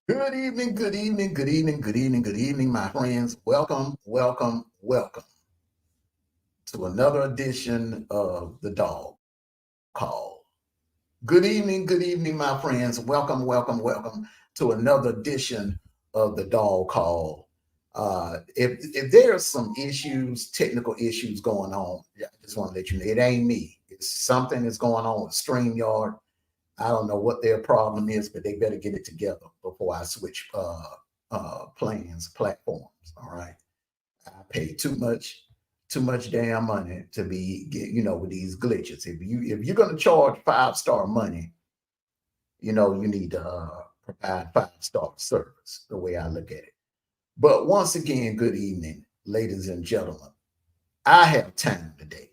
Good evening, good evening, good evening, good evening, good evening, my friends. Welcome, welcome, welcome to another edition of the Dog Call. Good evening, my friends. Welcome, welcome, welcome to another edition of the Dog Call. If there's some issues, technical issues going on, I just want to let you know it ain't me. It's something that's going on with StreamYard. I don't know what their problem is, but they better get it together before I switch platforms. All right. I pay too much damn money to be with these glitches. If you're gonna charge 5-star money, you need to provide 5-star service, the way I look at it. But once again, good evening, ladies and gentlemen. I have time today.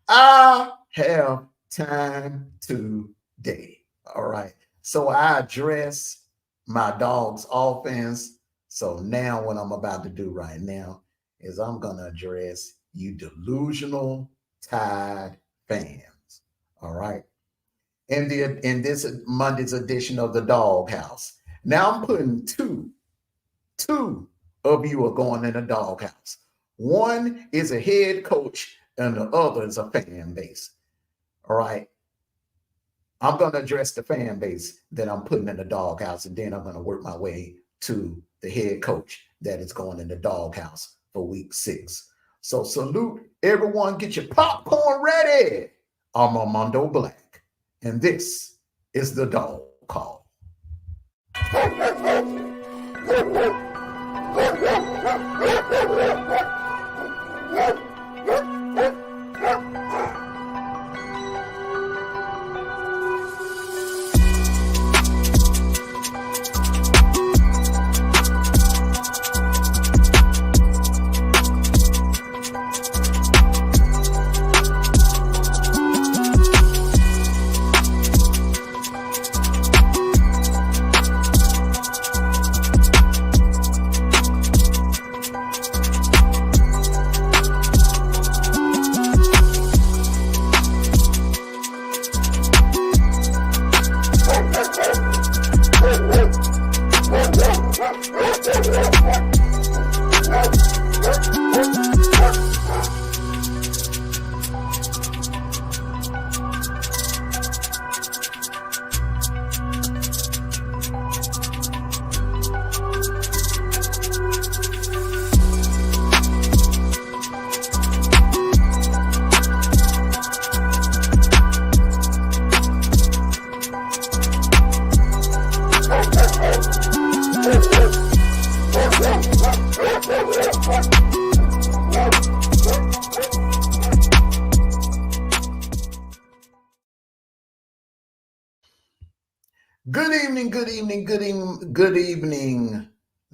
I have time today. All right. So I address my dog's offense. So now what I'm about to do right now is I'm going to address you delusional Tide fans. All right. In this Monday's edition of the Dog House. Now I'm putting two of you are going in the doghouse. One is a head coach and the other is a fan base. All right. I'm going to address the fan base that I'm putting in the doghouse, and then I'm going to work my way to the head coach that is going in the doghouse for week 6. So salute everyone. Get your popcorn ready. I'm Armando Black, and this is the Dog Call. Good evening, good evening, good evening,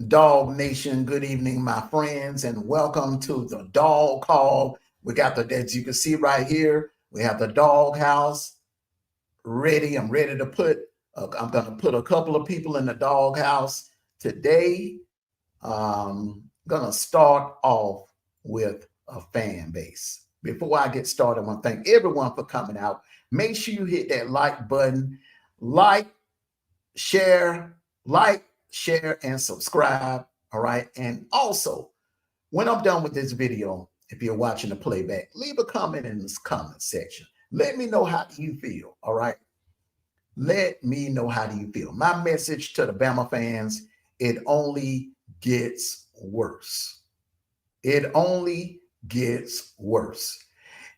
Dog Nation. Good evening, my friends, and welcome to the Dog Call. We got as you can see right here, we have the Dog House ready. I'm ready to I'm going to put a couple of people in the Dog House today. Going to start off with a fan base. Before I get started, I want to thank everyone for coming out. Make sure you hit that like button, share, and subscribe. All right. And also, when I'm done with this video, if you're watching the playback, leave a comment in this comment section. Let me know how you feel. All right. Let me know how do you feel. My message to the BAMA fans, it only gets worse. It only gets worse.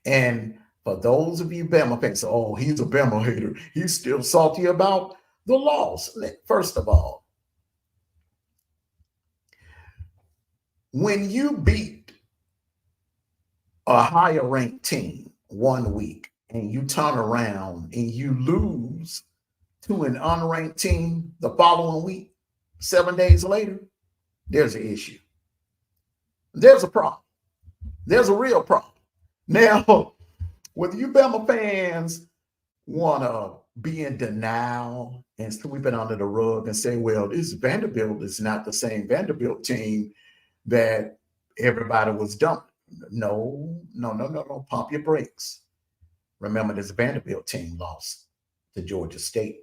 And for those of you BAMA fans, oh, he's a BAMA hater. He's still salty about the loss. First of all, when you beat a higher ranked team one week and you turn around and you lose to an unranked team the following week, 7 days later, there's an issue. There's a problem. There's a real problem. Now, whether you Bama fans want to be in denial and sweep it under the rug and say, well, this Vanderbilt is not the same Vanderbilt team that everybody was dumped. No. Pump your brakes. Remember, this Vanderbilt team lost to Georgia State.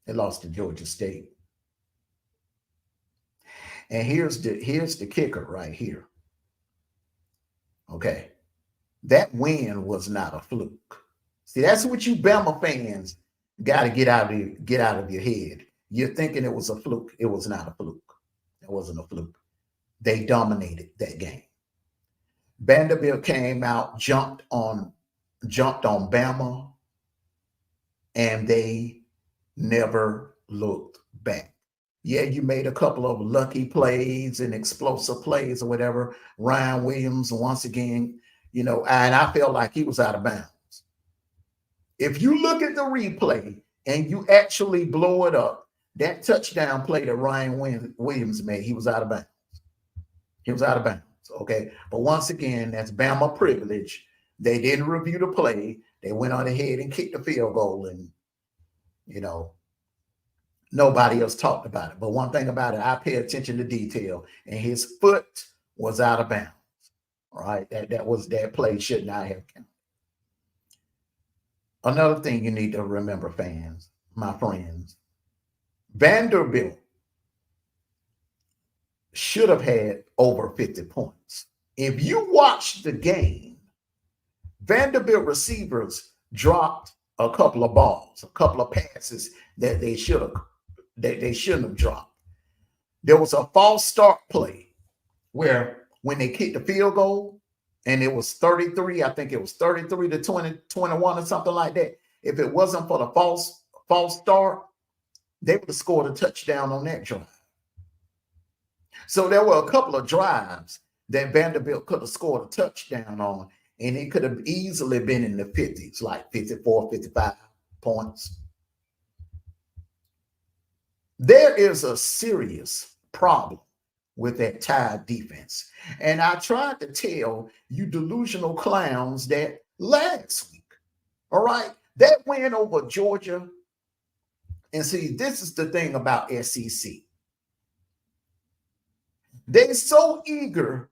They lost to Georgia State. And here's the kicker right here. Okay. That win was not a fluke. See, that's what you Bama fans got to get out of your head. You're thinking it was a fluke. It was not a fluke. It wasn't a fluke. They dominated that game. Vanderbilt came out, jumped on Bama, and they never looked back. Yeah, you made a couple of lucky plays and explosive plays or whatever. Ryan Williams, once again, and I felt like he was out of bounds. If you look at the replay and you actually blow it up, that touchdown play that Ryan Williams made, he was out of bounds. He was out of bounds, okay? But once again, that's Bama privilege. They didn't review the play. They went on ahead and kicked the field goal, and, nobody else talked about it. But one thing about it, I pay attention to detail, and his foot was out of bounds, all right? That play should not have counted. Another thing you need to remember, fans, my friends, Vanderbilt should have had over 50 points. If you watch the game, Vanderbilt receivers dropped a couple of balls, a couple of passes that they shouldn't have dropped. There was a false start play where when they kicked the field goal and it was 33, I think it was 33 to 21 or something like that. If it wasn't for the false start, they would have scored a touchdown on that drive. So there were a couple of drives that Vanderbilt could have scored a touchdown on, and it could have easily been in the 50s, like 54, 55 points. There is a serious problem with that Tide defense. And I tried to tell you delusional clowns that last week, all right? That win over Georgia. And see, this is the thing about SEC. They're so eager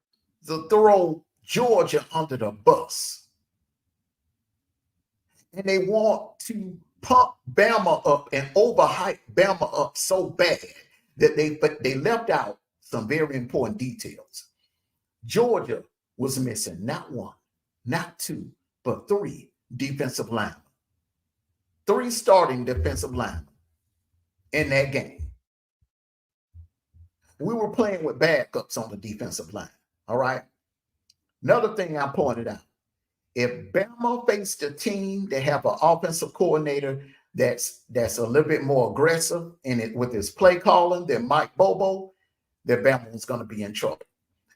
to throw Georgia under the bus. And they want to pump Bama up and overhype Bama up so bad that they left out some very important details. Georgia was missing not one, not two, but three defensive linemen. Three starting defensive linemen in that game. We were playing with backups on the defensive line, all right? Another thing I pointed out, if Bama faced a team that have an offensive coordinator that's a little bit more aggressive in it with his play calling than Mike Bobo, that Bama was going to be in trouble.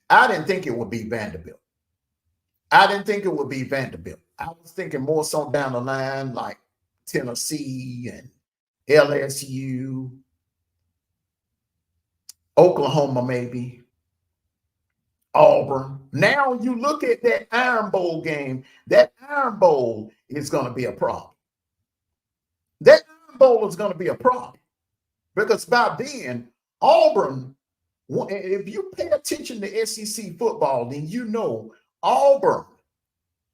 I didn't think it would be Vanderbilt. I was thinking more so down the line like Tennessee and LSU, Oklahoma maybe, Auburn. Now you look at that Iron Bowl game, that Iron Bowl is going to be a problem. That Iron Bowl is going to be a problem because by then, Auburn, if you pay attention to SEC football, then you know Auburn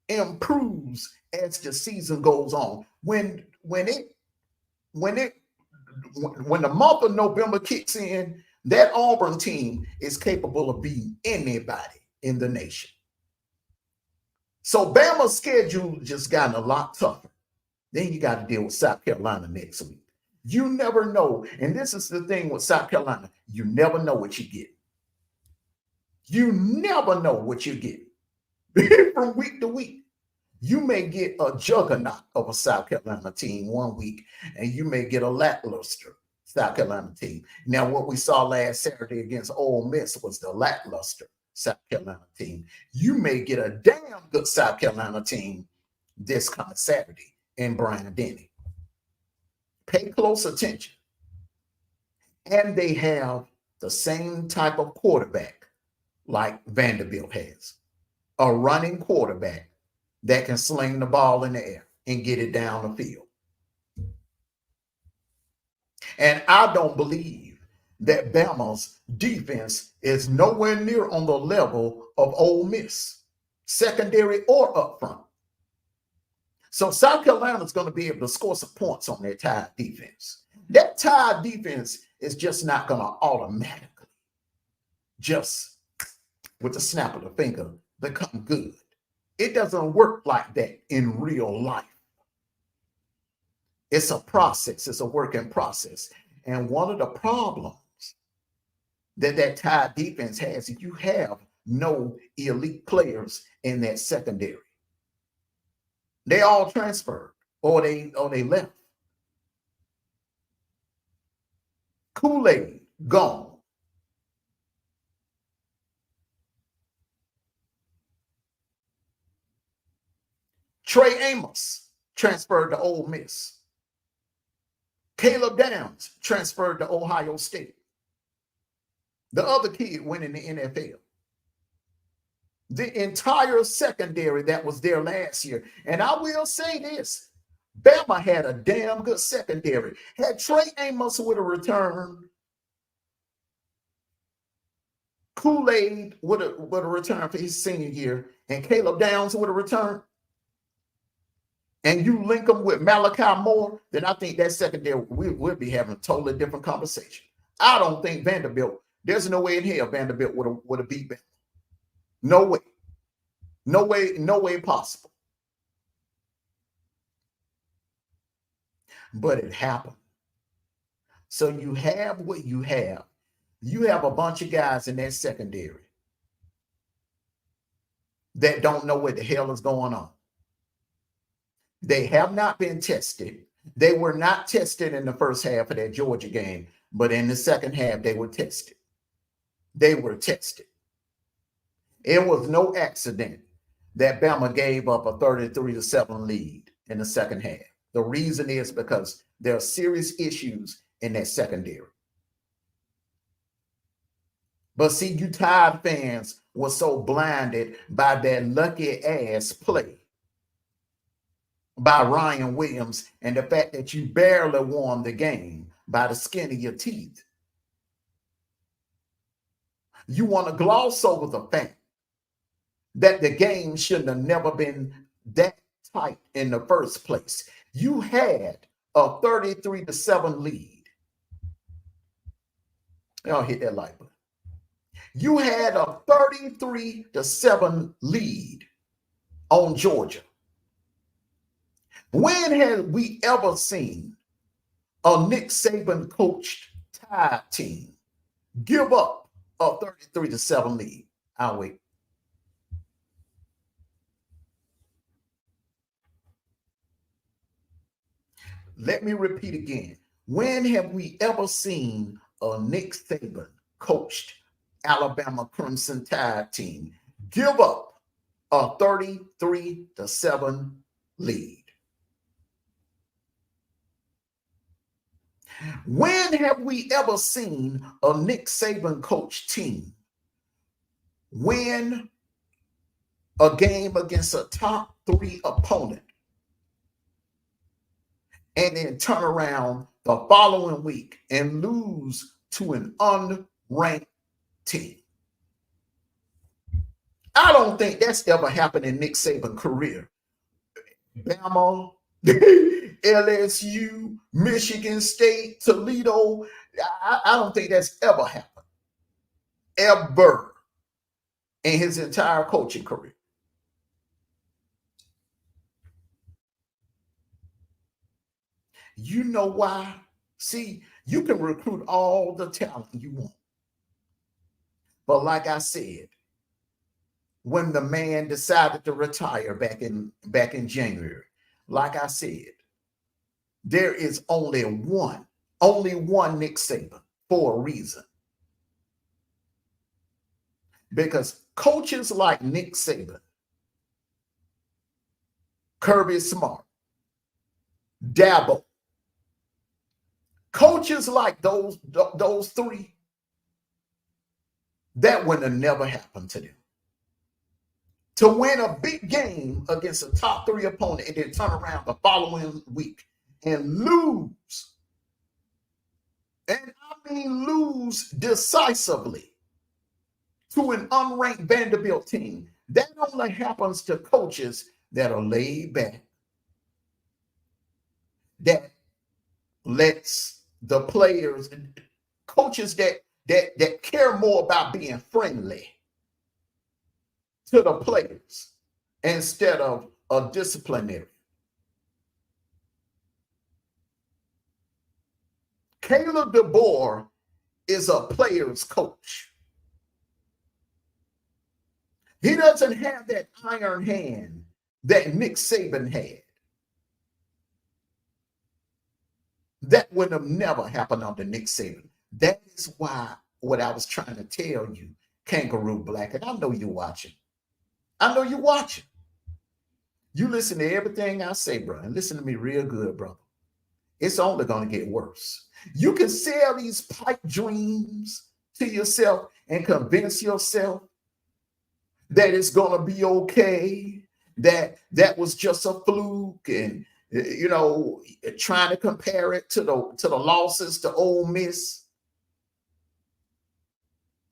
improves as the season goes on. When the month of November kicks in, that Auburn team is capable of beating anybody in the nation. So Bama's schedule just gotten a lot tougher. Then you got to deal with South Carolina next week. You never know. And this is the thing with South Carolina. You never know what you get. You never know what you get. From week to week. You may get a juggernaut of a South Carolina team one week, and you may get a lackluster South Carolina team. Now, what we saw last Saturday against Ole Miss was the lackluster South Carolina team. You may get a damn good South Carolina team this coming Saturday in Bryant-Denny. Pay close attention. And they have the same type of quarterback like Vanderbilt has. A running quarterback that can sling the ball in the air and get it down the field. And I don't believe that Bama's defense is nowhere near on the level of Ole Miss, secondary or up front. So South Carolina is going to be able to score some points on their Tide defense. That Tide defense is just not going to automatically, just with the snap of the finger, become good. It doesn't work like that in real life. It's a process. It's a working process. And one of the problems that Tide defense has is you have no elite players in that secondary. They all transferred or they left. Kool-Aid gone. Trey Amos transferred to Ole Miss. Caleb Downs transferred to Ohio State. The other kid went in the NFL. The entire secondary that was there last year. And I will say this, BAMA had a damn good secondary. Had Trey Amos would have returned, Kool-Aid would have returned for his senior year, and Caleb Downs would have returned, and you link them with Malachi Moore, then I think that secondary, we'll be having a totally different conversation. I don't think Vanderbilt, there's no way in hell Vanderbilt would have beat Bama. No way. No way, no way possible. But it happened. So you have what you have. You have a bunch of guys in that secondary that don't know what the hell is going on. They have not been tested. They were not tested in the first half of that Georgia game, but in the second half, they were tested. They were tested. It was no accident that Bama gave up a 33-7 lead in the second half. The reason is because there are serious issues in that secondary. But see, you Tide fans were so blinded by that lucky ass play by Ryan Williams and the fact that you barely won the game by the skin of your teeth. You want to gloss over the fact that the game shouldn't have never been that tight in the first place. You had a 33-7 lead. Y'all hit that like button. You had a 33-7 lead on Georgia. When have we ever seen a Nick Saban coached Tide team give up a 33-7 lead? I'll wait. Let me repeat again. When have we ever seen a Nick Saban coached Alabama Crimson Tide team give up a 33-7 lead? When have we ever seen a Nick Saban coached team win a game against a top 3 opponent and then turn around the following week and lose to an unranked team? I don't think that's ever happened in Nick Saban's career. Bama, LSU, Michigan State, Toledo, I don't think that's ever happened. Ever in his entire coaching career. You know why? See, you can recruit all the talent you want. But like I said, when the man decided to retire back in January, like I said, there is only one Nick Saban for a reason. Because coaches like Nick Saban, Kirby Smart, Dabo, coaches like those 3, that would have never happened to them. To win a big game against a top 3 opponent and then turn around the following week and lose. And I mean lose decisively to an unranked Vanderbilt team. That only happens to coaches that are laid back, that lets the players, coaches that care more about being friendly to the players instead of a disciplinary. Caleb DeBoer is a player's coach. He doesn't have that iron hand that Nick Saban had. That would have never happened under Nick Saban. That is why what I was trying to tell you, Kangaroo Black, and I know you're watching. I know you're watching. You listen to everything I say, bro, and listen to me real good, brother. It's only going to get worse. You can sell these pipe dreams to yourself and convince yourself that it's going to be okay, that was just a fluke, and you know, trying to compare it to the losses to Ole Miss.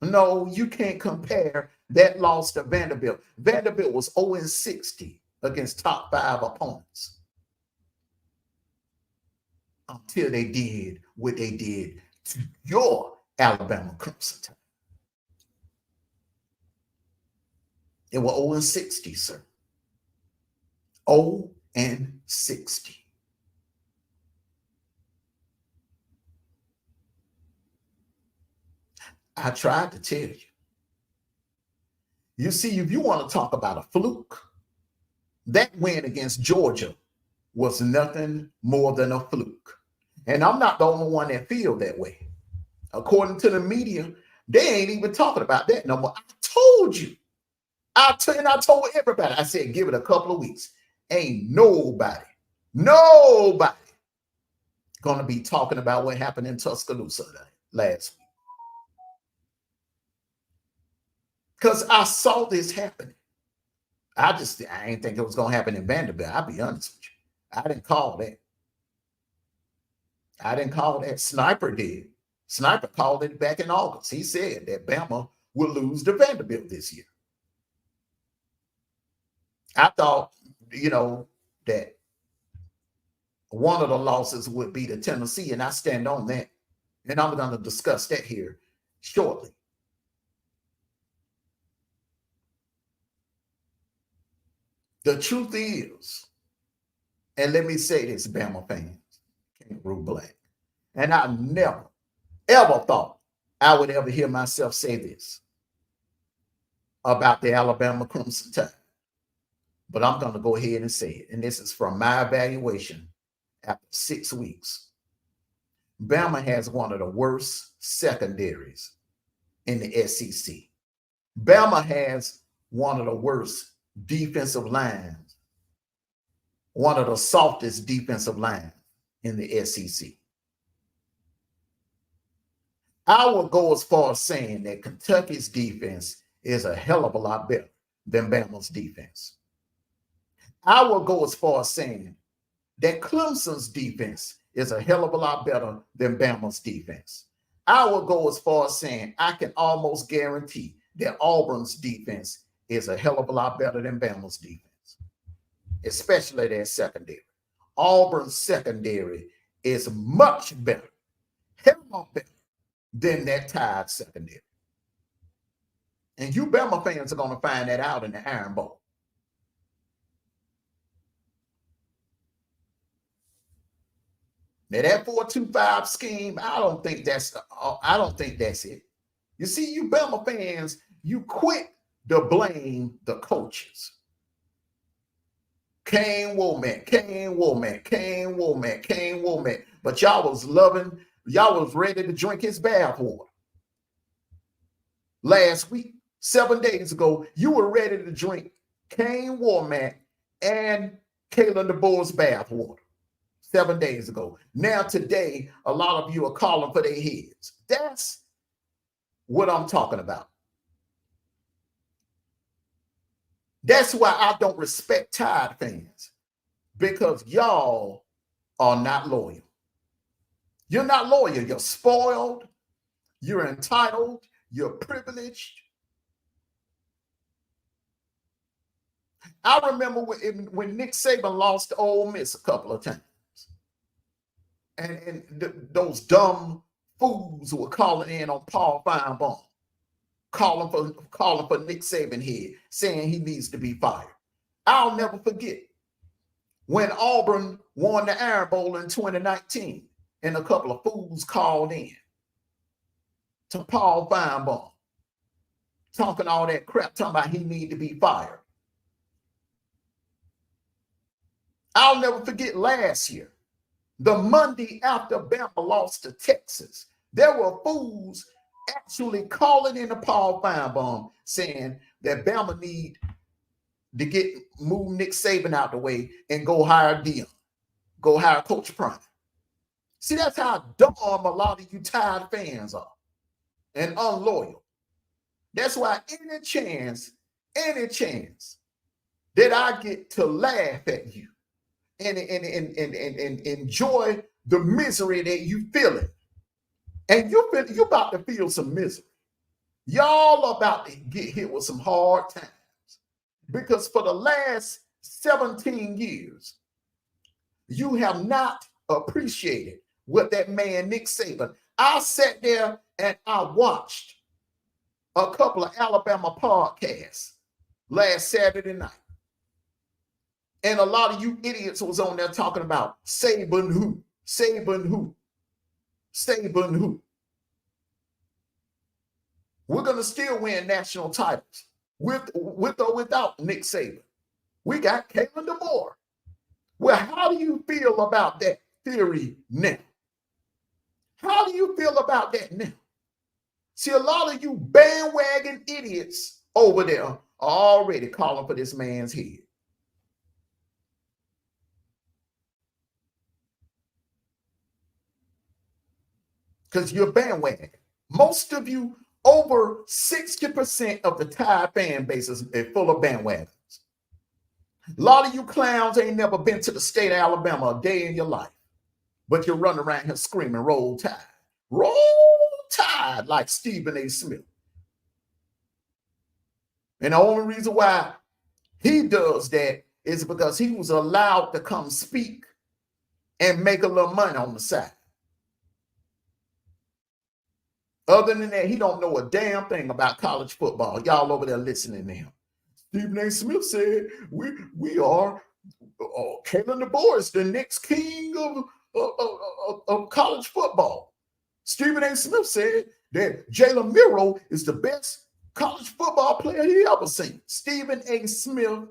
No, you can't compare that loss to Vanderbilt. Vanderbilt was 0-60 against top 5 opponents until they did what they did to your Alabama Crimson Tide. It was 0-60, sir. 0-60. I tried to tell you. You see, if you want to talk about a fluke, that win against Georgia was nothing more than a fluke. And I'm not the only one that feel that way. According to the media, they ain't even talking about that no more. I told you. I told everybody. I said, give it a couple of weeks. Ain't nobody going to be talking about what happened in Tuscaloosa last week. Because I saw this happening. I ain't think it was going to happen in Vanderbilt. I'll be honest with you. I didn't call that. Sniper did. Sniper called it back in August. He said that Bama will lose to Vanderbilt this year. I thought, that one of the losses would be to Tennessee, and I stand on that. And I'm going to discuss that here shortly. The truth is, and let me say this, Bama fans, Kangaroo Black, and I never, ever thought I would ever hear myself say this about the Alabama Crimson Tide. But I'm going to go ahead and say it. And this is from my evaluation after 6 weeks. Bama has one of the worst secondaries in the SEC. Bama has one of the worst defensive lines, one of the softest defensive lines in the SEC. I will go as far as saying that Kentucky's defense is a hell of a lot better than Bama's defense. I will go as far as saying that Clemson's defense is a hell of a lot better than Bama's defense. I will go as far as saying I can almost guarantee that Auburn's defense is a hell of a lot better than Bama's defense, especially their secondary. Auburn's secondary is much better, hell of a lot better than that Tide secondary. And you Bama fans are going to find that out in the Iron Bowl. Now that 4-2-5 scheme, I don't think that's it. You see, you Bama fans, you quick to blame the coaches. Kane Womack. But y'all was ready to drink his bathwater. Last week, 7 days ago, you were ready to drink Kane Womack and Caleb DeBoer's bathwater. 7 days ago. Now today, a lot of you are calling for their heads. That's what I'm talking about. That's why I don't respect Tide fans, because y'all are not loyal. You're not loyal. You're spoiled. You're entitled. You're privileged. I remember when Nick Saban lost to Ole Miss a couple of times. and those dumb fools who were calling in on Paul Feinbaum, calling for Nick Saban head, saying he needs to be fired. I'll never forget when Auburn won the Iron Bowl in 2019, and a couple of fools called in to Paul Feinbaum, talking all that crap, talking about he need to be fired. I'll never forget last year, the Monday after Bama lost to Texas, there were fools actually calling in to Paul Feinbaum saying that Bama need to move Nick Saban out the way and go hire Dion, go hire Coach Prime. See, that's how dumb a lot of you tired fans are and unloyal. That's why any chance that I get to laugh at you and enjoy the misery that you feeling, and you about to feel some misery. Y'all about to get hit with some hard times, because for the last 17 years, you have not appreciated what that man Nick Saban. I sat there and I watched a couple of Alabama podcasts last Saturday night. And a lot of you idiots was on there talking about Saban who, Saban who, Saban who. We're going to still win national titles with or without Nick Saban. We got Kalen DeBoer. Well, how do you feel about that theory now? How do you feel about that now? See, a lot of you bandwagon idiots over there are already calling for this man's head. Because you're bandwagon. Most of you, over 60% of the Tide fan base is full of bandwagons. A lot of you clowns ain't never been to the state of Alabama a day in your life, but you're running around here screaming, roll Tide. Roll Tide, like Stephen A. Smith. And the only reason why he does that is because he was allowed to come speak and make a little money on the side. Other than that, he don't know a damn thing about college football. Y'all over there listening to him. Stephen A. Smith said, we are, Kalen DeBoer is the next king of college football. Stephen A. Smith said that Jalen Miro is the best college football player he ever seen. Stephen A. Smith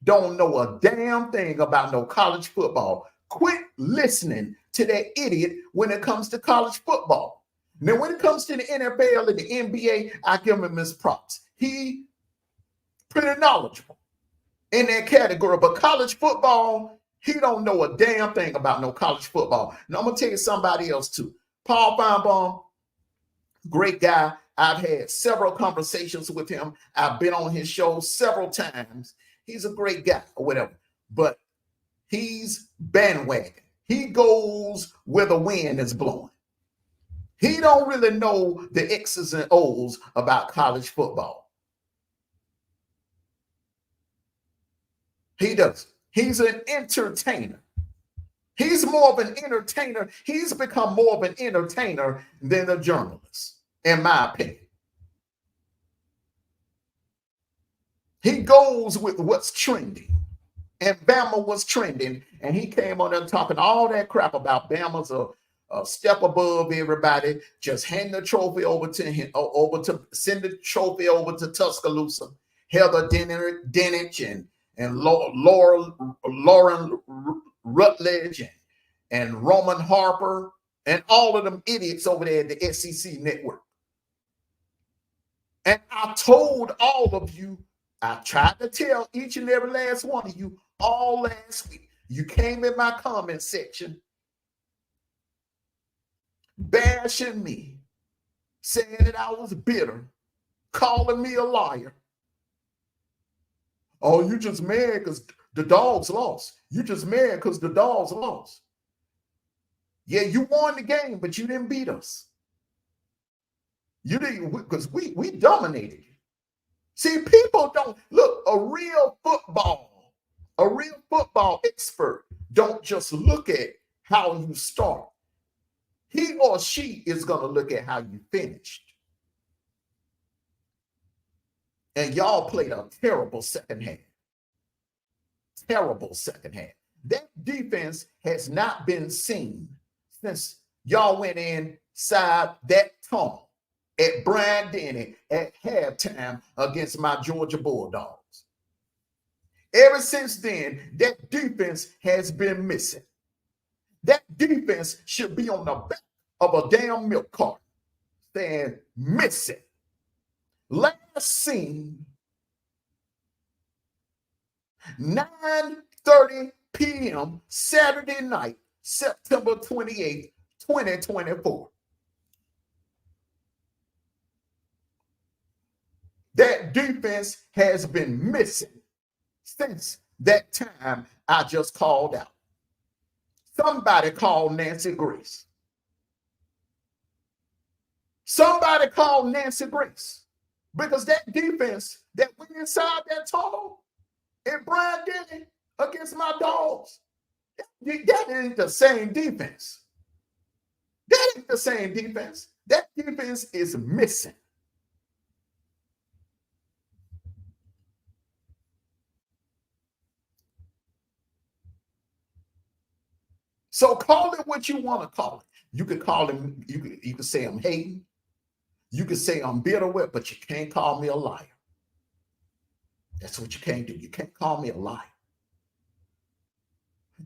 don't know a damn thing about no college football. Quit listening to that idiot when it comes to college football. Now, when it comes to the NFL and the NBA, I give him his props. He pretty knowledgeable in that category, but college football, he don't know a damn thing about no college football. Now, I'm going to tell you somebody else too. Paul Feinbaum, great guy. I've had several conversations with him. I've been on his show several times. He's a great guy or whatever, but he's bandwagon. He goes where the wind is blowing. He don't really know the X's and O's about college football. He does. He's an entertainer. He's more of an entertainer. He's become more of an entertainer than a journalist, in my opinion. He goes with what's trending. And Bama was trending, and he came on there talking all that crap about Bama's a step above everybody. Just hand the trophy over to him, send the trophy over to Tuscaloosa, Heather Dinich and Lauren Rutledge and Roman Harper and all of them idiots over there at the SEC network. And I told all of you, I tried to tell each and every last one of you all last week. You came in my comment section bashing me, saying that I was bitter, calling me a liar. Oh, you just mad because the Dogs lost. You just mad because the Dogs lost. Yeah, you won the game, but you didn't beat us. You didn't, because we dominated you. See, people don't look, a real football expert don't just look at how you start. He or she is going to look at how you finished. And y'all played a terrible second half. Terrible second half. That defense has not been seen since y'all went inside that tunnel at Brian Denny at halftime against my Georgia Bulldogs. Ever since then, that defense has been missing. That defense should be on the back of a damn milk cart saying missing. Last seen 9:30 p.m. Saturday night, September 28th, 2024. That defense has been missing since that time I just called out. Somebody call Nancy Grace. Somebody call Nancy Grace. Because that defense that went inside that tunnel and Brian Denny against my dogs, that ain't the same defense. That ain't the same defense. That defense is missing. So call it what you want to call it. You could call him, you could say I'm hating. You could say I'm bitter with, but you can't call me a liar. That's what you can't do. You can't call me a liar.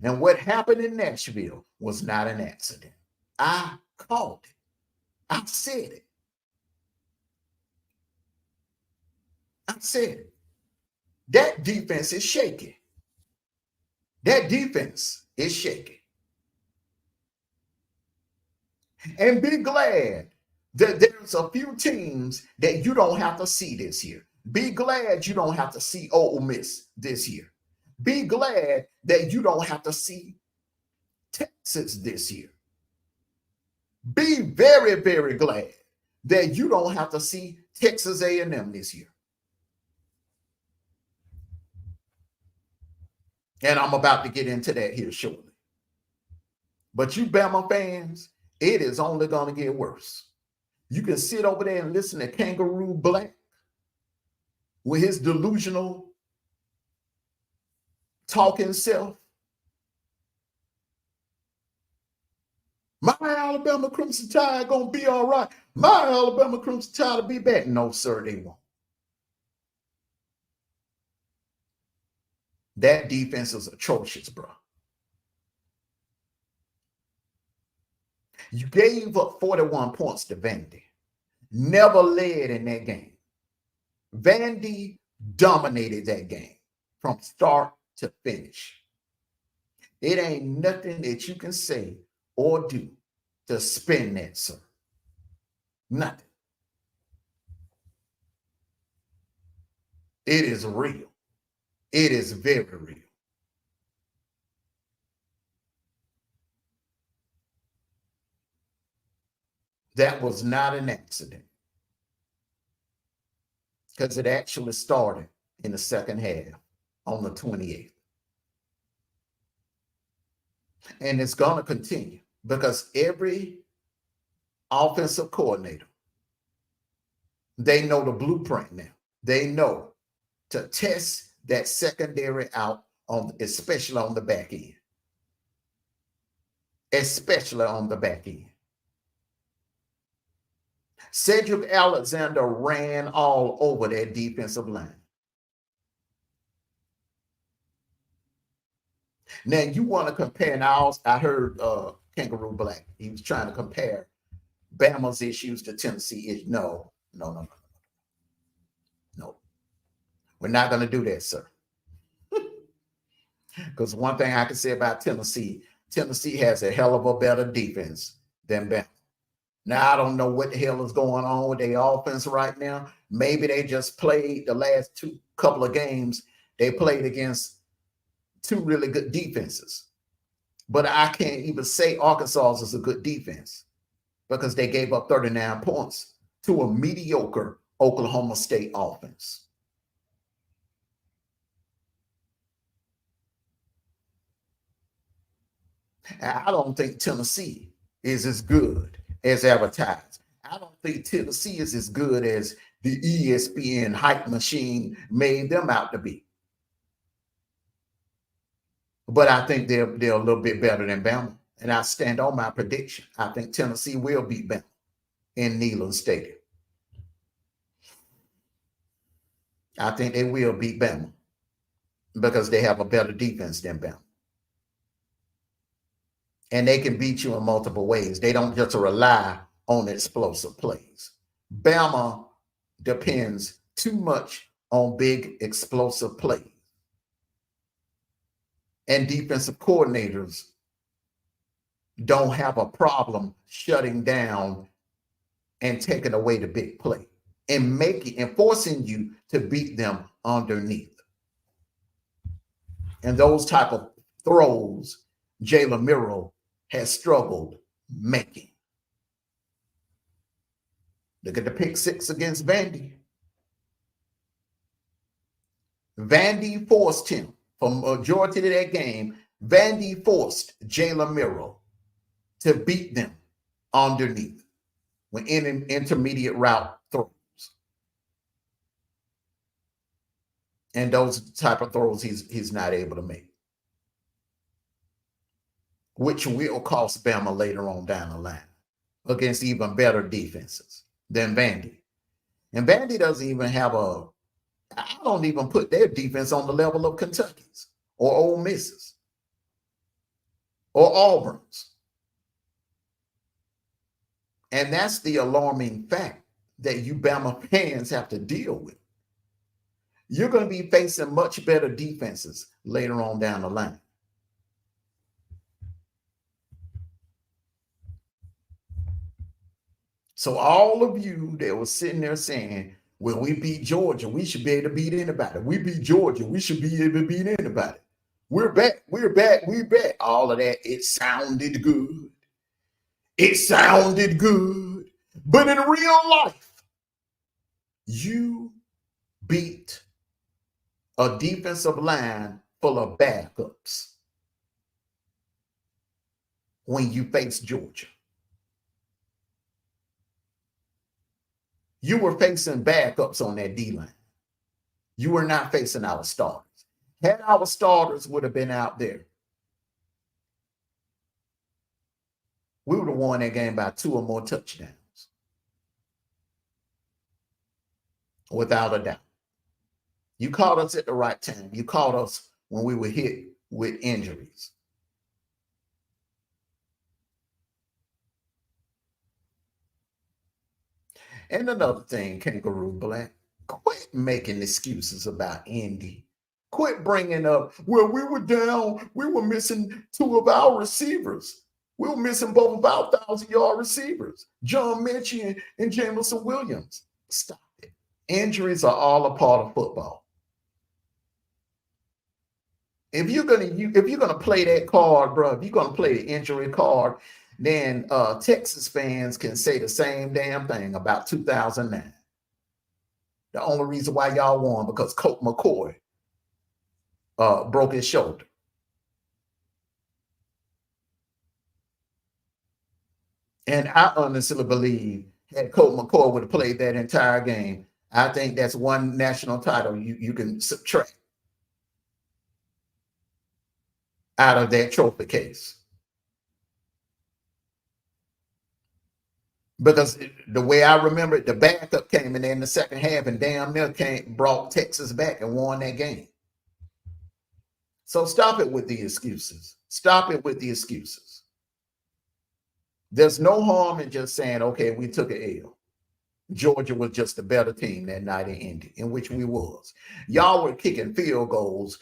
And what happened in Nashville was not an accident. I called it. I said it. I said it. That defense is shaky. That defense is shaky. And be glad that there's a few teams that you don't have to see this year. Be glad you don't have to see Ole Miss this year. Be glad that you don't have to see Texas this year. Be very, very glad that you don't have to see Texas A&M this year. And I'm about to get into that here shortly. But you Bama fans, it is only going to get worse. You can sit over there and listen to Kangaroo Black with his delusional talking self. My Alabama Crimson Tide going to be all right. My Alabama Crimson Tide will be back. No, sir, they won't. That defense is atrocious, bro. You gave up 41 points to Vandy. Never led in that game. Vandy dominated that game from start to finish. It ain't nothing that you can say or do to spin that, sir. Nothing. It is real. It is very real. That was not an accident, because it actually started in the second half on the 28th. And it's going to continue because every offensive coordinator, they know the blueprint now. They know to test that secondary out, especially on the back end. Especially on the back end. Cedric Alexander ran all over that defensive line. Now, you want to compare, now I heard Kangaroo Black, he was trying to compare Bama's issues to Tennessee issues. No. We're not going to do that, sir. Because one thing I can say about Tennessee has a hell of a better defense than Bama. Now, I don't know what the hell is going on with their offense right now. Maybe they just played the last couple of games. They played against two really good defenses. But I can't even say Arkansas is a good defense because they gave up 39 points to a mediocre Oklahoma State offense. I don't think Tennessee is as good as advertised. I don't think Tennessee is as good as the ESPN hype machine made them out to be. But I think they're a little bit better than Bama. And I stand on my prediction. I think Tennessee will beat Bama in Neyland Stadium. I think they will beat Bama because they have a better defense than Bama. And they can beat you in multiple ways. They don't just rely on explosive plays. Bama depends too much on big explosive plays. And defensive coordinators don't have a problem shutting down and taking away the big play and forcing you to beat them underneath. And those type of throws, Jalen Miro has struggled making. Look at the pick six against Vandy. Vandy forced him for majority of that game. Vandy forced Jalen Miro to beat them underneath when in an intermediate route throws. And those type of throws he's not able to make, which will cost Bama later on down the line against even better defenses than Vandy. And Vandy doesn't even have I don't even put their defense on the level of Kentucky's or Ole Miss's or Auburn's. And that's the alarming fact that you Bama fans have to deal with. You're going to be facing much better defenses later on down the line. So all of you that was sitting there saying, well, we beat Georgia, we should be able to beat anybody. We beat Georgia, we should be able to beat anybody. We're back, we're back, we're back. All of that, it sounded good. It sounded good. But in real life, you beat a defensive line full of backups when you face Georgia. You were facing backups on that D-line. You were not facing our starters. Had our starters would have been out there, we would have won that game by 2 or more touchdowns. Without a doubt. You caught us at the right time. You caught us when we were hit with injuries. And another thing, Kangaroo Black, quit making excuses about Indy. Quit bringing up, well, we were down. We were missing 2 of our receivers. We were missing both of our 1,000-yard receivers, John Mechie and Jamison Williams. Stop it. Injuries are all a part of football. If you're gonna play that card, bro, if you're gonna play the injury card, then Texas fans can say the same damn thing about 2009. The only reason why y'all won because Colt McCoy broke his shoulder. And I honestly believe had Colt McCoy would have played that entire game, I think that's one national title you can subtract out of that trophy case. Because the way I remember it, the backup came in there in the second half and damn near brought Texas back and won that game. So stop it with the excuses. Stop it with the excuses. There's no harm in just saying, okay, we took an L. Georgia was just a better team that night in Indy, in which we was. Y'all were kicking field goals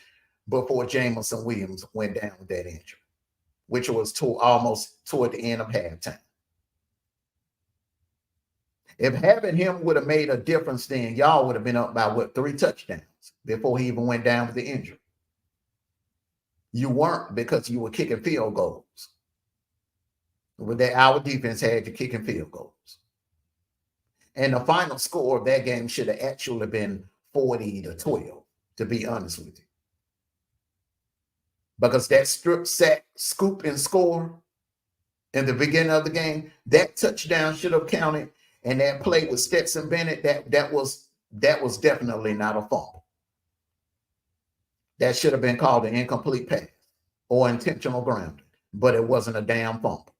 before Jamison Williams went down with that injury, which was almost toward the end of halftime. If having him would have made a difference, then y'all would have been up by 3 touchdowns before he even went down with the injury. You weren't because you were kicking field goals. With that, our defense had you kicking field goals. And the final score of that game should have actually been 40-12, to be honest with you. Because that strip sack, scoop, and score in the beginning of the game. That touchdown should have counted, and that play with Stetson Bennett, that was definitely not a fumble. That should have been called an incomplete pass or intentional grounding, but it wasn't a damn fumble.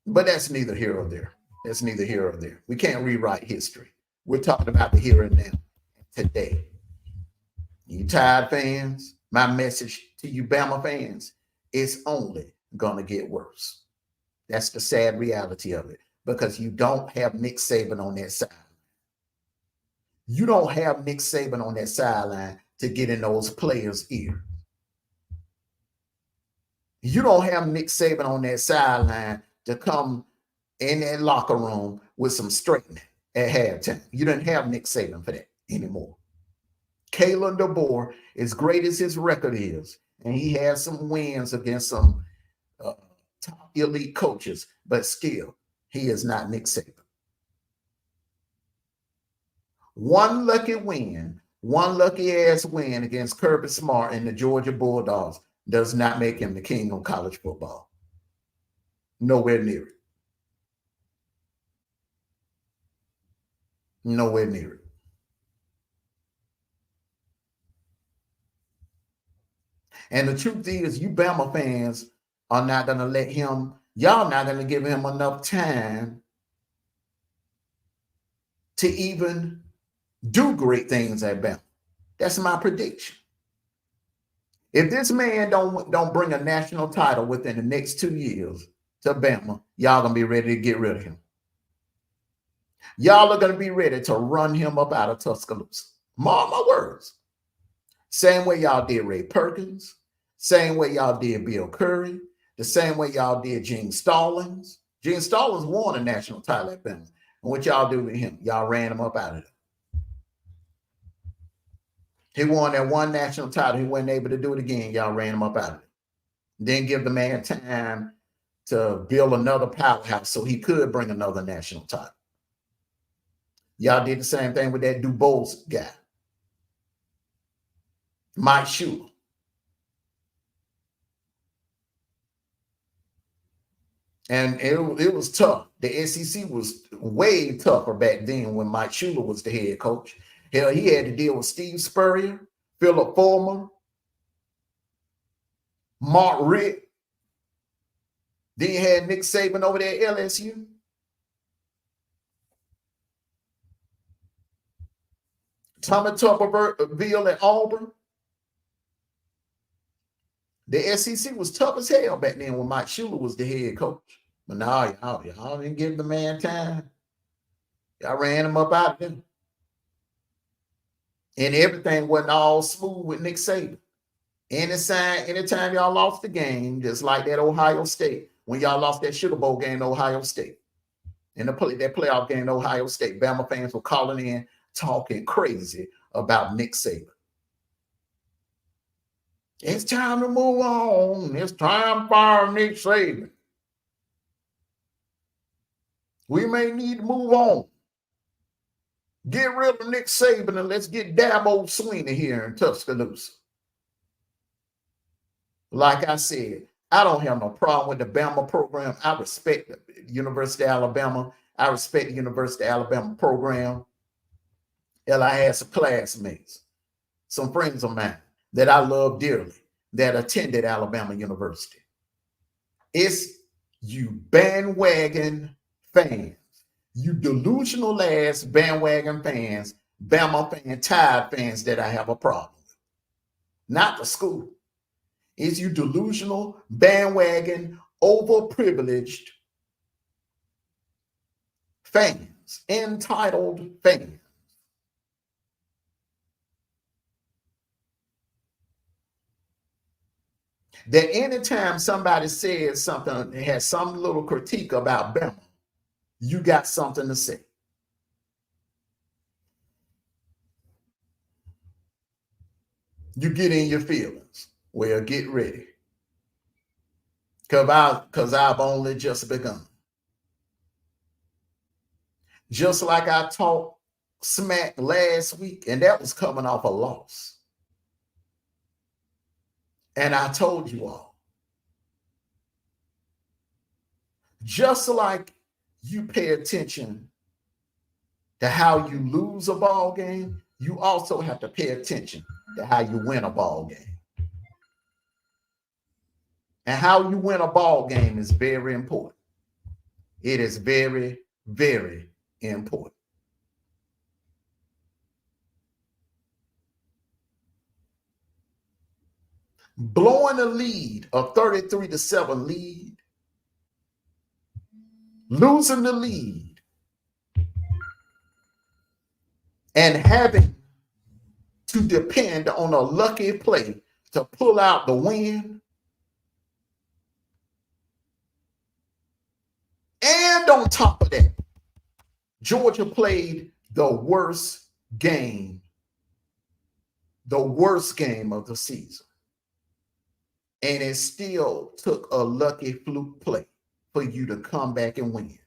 But that's neither here or there. That's neither here or there. We can't rewrite history. We're talking about the here and now, today. You Tide fans, my message to you Bama fans, it's only going to get worse. That's the sad reality of it, because you don't have Nick Saban on that sideline. You don't have Nick Saban on that sideline to get in those players' ear. You don't have Nick Saban on that sideline to come in that locker room with some straightening at halftime. You don't have Nick Saban for that anymore. Kalen DeBoer, as great as his record is, and he has some wins against some top elite coaches, but still, he is not Nick Saban. One lucky win, one lucky ass win against Kirby Smart and the Georgia Bulldogs does not make him the king of college football. Nowhere near it. Nowhere near it. And the truth is, you Bama fans are not going to let him, y'all not going to give him enough time to even do great things at Bama. That's my prediction. If this man don't bring a national title within the next 2 years to Bama, y'all going to be ready to get rid of him. Y'all are going to be ready to run him up out of Tuscaloosa. Mark my words. Same way y'all did Ray Perkins. Same way y'all did Bill Curry. The same way y'all did Gene Stallings. Gene Stallings won a national title at Bama. And what y'all do with him? Y'all ran him up out of there. He won that one national title. He wasn't able to do it again. Y'all ran him up out of it. Didn't give the man time to build another powerhouse so he could bring another national title. Y'all did the same thing with that DuBose guy, Mike Shula. And it was tough. The SEC was way tougher back then when Mike Shula was the head coach. Hell, he had to deal with Steve Spurrier, Philip Fulmer, Mark Richt. Then you had Nick Saban over there at LSU. Tommy Tuberville at Auburn. The SEC was tough as hell back then when Mike Shula was the head coach. But now y'all didn't give the man time. Y'all ran him up out there. And everything wasn't all smooth with Nick Saban. Anytime y'all lost the game, just like that Ohio State, when y'all lost that Sugar Bowl game to Ohio State, and that playoff game to Ohio State, Bama fans were calling in, talking crazy about Nick Saban. It's time to move on. It's time for Nick Saban. We may need to move on. Get rid of Nick Saban and let's get Dabo Swinney here in Tuscaloosa. Like I said, I don't have no problem with the Bama program. I respect the University of Alabama. I respect the University of Alabama program. Hell, I had some classmates, some friends of mine that I love dearly that attended Alabama University. It's you bandwagon fans, you delusional ass bandwagon fans, Bama fan, Tide fans that I have a problem with. Not the school. It's you delusional, bandwagon, overprivileged fans, entitled fans. That anytime somebody says something, has some little critique about Bama, you got something to say. You get in your feelings. Well, get ready. Because I've only just begun. Just like I talked smack last week, and that was coming off a loss. And I told you all, Just like you pay attention to how you lose a ball game, you also have to pay attention to how you win a ball game. And how you win a ball game is very important. It is very, very important. Blowing a lead, a 33-7 lead, losing the lead, and having to depend on a lucky play to pull out the win. And on top of that, Georgia played the worst game of the season. And it still took a lucky fluke play for you to come back and win.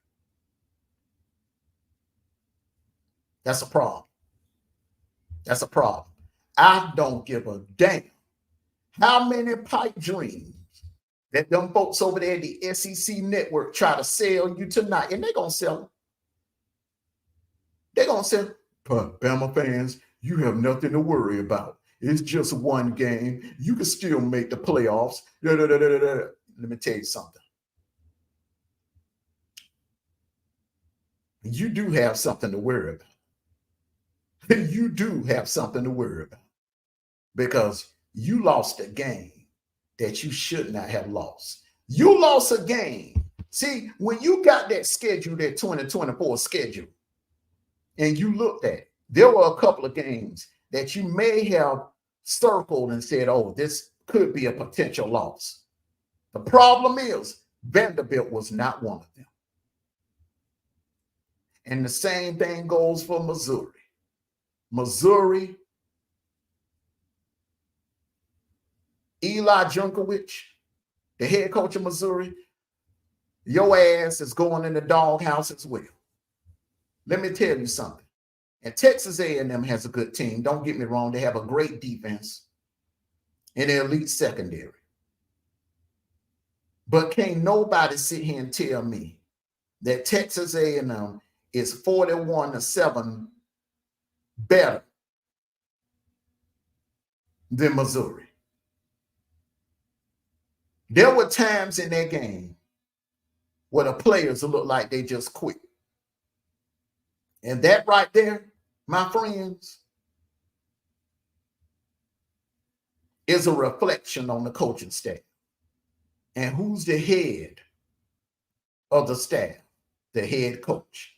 That's a problem. That's a problem. I don't give a damn how many pipe dreams that them folks over there at the SEC network try to sell you tonight, and they're going to sell them. They're going to say, Bama fans, you have nothing to worry about. It's just one game. You can still make the playoffs. Let me tell you something. You do have something to worry about. You do have something to worry about because you lost a game that you should not have lost. You lost a game. See, when you got that schedule, that 2024 schedule, and you looked at it, there were a couple of games that you may have circled and said, oh, this could be a potential loss. The problem is Vanderbilt was not one of them. And the same thing goes for Missouri. Missouri, Eli Junkovich, the head coach of Missouri, your ass is going in the doghouse as well. Let me tell you something. And Texas A&M has a good team. Don't get me wrong. They have a great defense and an elite secondary. But can't nobody sit here and tell me that Texas A&M is 41-7 better than Missouri. There were times in that game where the players looked like they just quit. And that right there, my friends, is a reflection on the coaching staff. And who's the head of the staff? The head coach.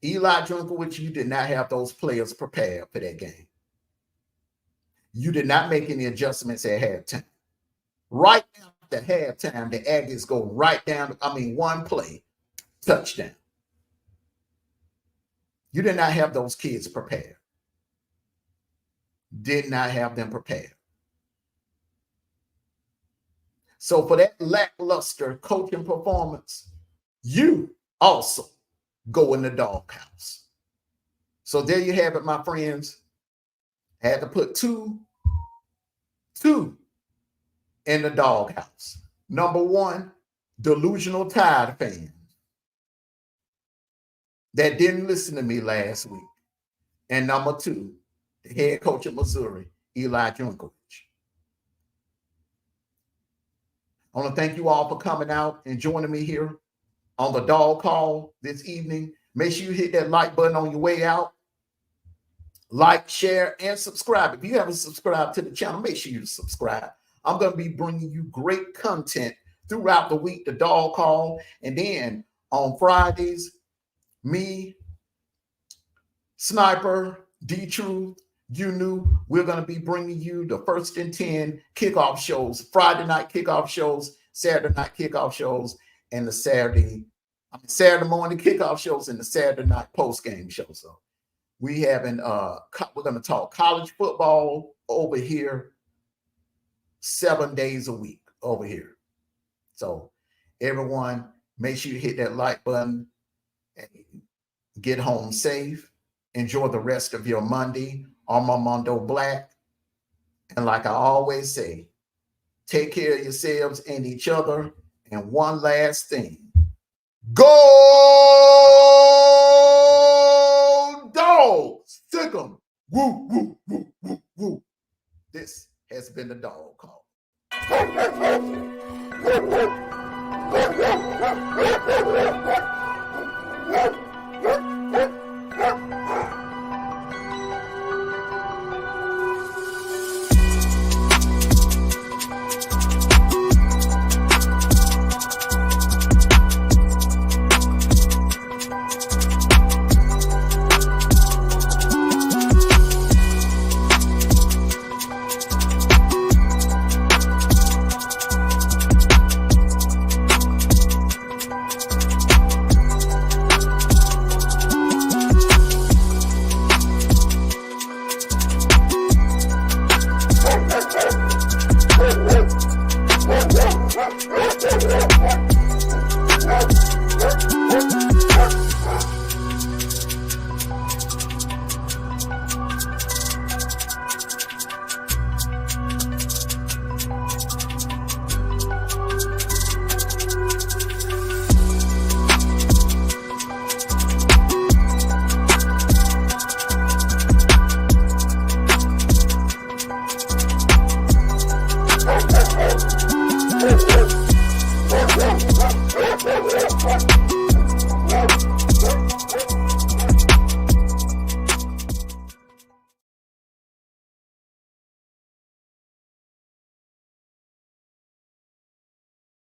Eli Junkovich, you did not have those players prepared for that game. You did not make any adjustments at halftime. Right after halftime, the Aggies go right down, one play, touchdown. You did not have those kids prepared. Did not have them prepared. So for that lackluster coaching performance, you also go in the doghouse. So there you have it, my friends. I had to put two in the doghouse. Number one, delusional Tide fans that didn't listen to me last week. And number two, the head coach of Missouri, Eli Junkovich. I want to thank you all for coming out and joining me here on the Dog Call this evening. Make sure you hit that like button on your way out. Like, share, and subscribe. If you haven't subscribed to the channel, make sure you subscribe. I'm going to be bringing you great content throughout the week, the Dog Call. And then on Fridays, me, Sniper, D-Truth, you knew we're going to be bringing you the 1st and 10 kickoff shows, Friday night kickoff shows, Saturday night kickoff shows, and the Saturday morning kickoff shows and the Saturday night post-game show. So we're going to talk college football over here 7 days a week over here. So everyone, make sure you hit that like button and get home safe. Enjoy the rest of your Monday. Armando Black. And like I always say, take care of yourselves and each other And one last thing. Go dogs! Sick 'em! Woo, woo, woo, woo, woo. This has been the Dog Call.